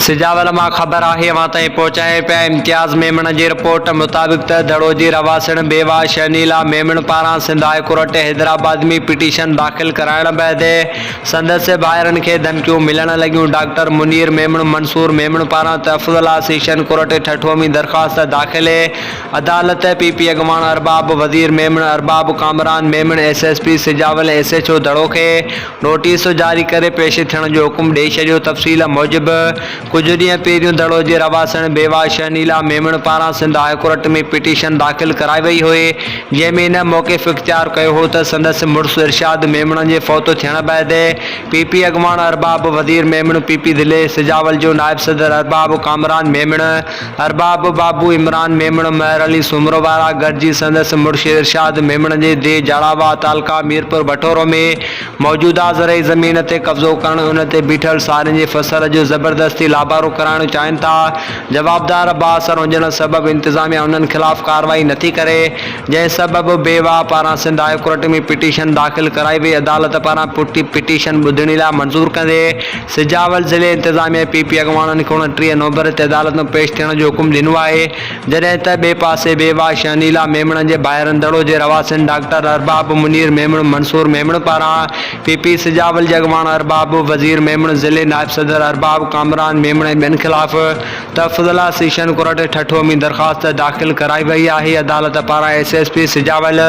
सिजावल मां ख़बर आहे वहां ताईं पहुचाए पिया। इम्तियाज़ मेमण जी रिपोर्ट मुताबिक़ त दड़ो जी रवासण बेवा शनीला मेमण पारां सिंध हाई कोर्ट हैदराबाद में पिटीशन दाख़िल कराइण बैदि संदसि भाइरनि खे धमकियूं मिलण लॻियूं। डॉक्टर मुनीर मेमण मंसूर मेमण पारां तफ़ज़ुल सेशन कोर्ट ठठो में दरख़्वास्त दाख़िल। अदालत पीपी अॻवान अरबाब वज़ीर मेमण अरबाब कामरान मेमण SSP सिजावल SHO दड़ो खे नोटिस जारी करे पेश थियण जो हुकुम ॾेई छॾियो। तफ़सील मूजिबि कुछ ॾींहं पहिरियों दड़ो जे रवासण बेवा शनीला मेमण पारां सिंध हाई कोर्ट में पिटीशन दाख़िल कराई वई हुई, जंहिंमें इन मौक़िफ़ इख्तियार कयो हो त संदसि मुड़ुसु इरशाद मेमण जे फ़ौत थियण बैदि पीपी अॻवान अरबाब वज़ीर मेमण पीपी ज़िले सिजावल जो नायब सदर अरबाब कामरान मेमण अरबाब बाबू इमरान मेमण महर अली सुमरोवारा गॾिजी संदसि मुड़ुसु इरशाद मेमण जे दे जाड़ावा तालका मीरपुर बटोरो में मौजूदा ज़रई ज़मीन ते कब्ज़ो करण उन ते बीठल सारियुनि जे फसल जो ज़बरदस्ती लाबारो कराइण चाहिनि था। जवाबदार बाअसर हुजण सबबि इंतज़ामिया उन्हनि ख़िलाफ़ कार्रवाई नथी करे, जंहिं सबबि बेवा पारां सिंध हाई कोर्ट में पिटीशन दाख़िल कराई वई। अदालत पारां पिटीशन ॿुधण लाइ मंज़ूर कंदे सिजावल ज़िले इंतज़ामिया पीपी अॻवाननि खे 29 नवंबर ते अदालत में पेश थियण जो हुकुम ॾिनो आहे, जॾहिं त ॿिए पासे बेवा शनीला मेमण जे भाइरनि दड़ो जे रवासिन डॉक्टर अरबाब मुनीर मेमण मंसूर मेमण पारां पीपी सिजावल जे अॻवान अरबाब वज़ीर मेमण ज़िले नायब सदर अरबाब कामरान मेमण ऐं ॿियनि ख़िलाफ़ तफ़ज़ुल सेशन कोर्ट ठठो में दरख़्वास्त दाख़िल कराई वई आहे। अदालत पारां SSP सिजावल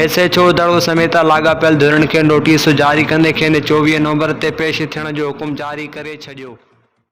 SHO दड़ो समेत लाॻापियल धुरनि खे नोटिस जारी कंदे खेनि 24 नवंबर ते पेश थियण जो हुकुम जारी करे छॾियो।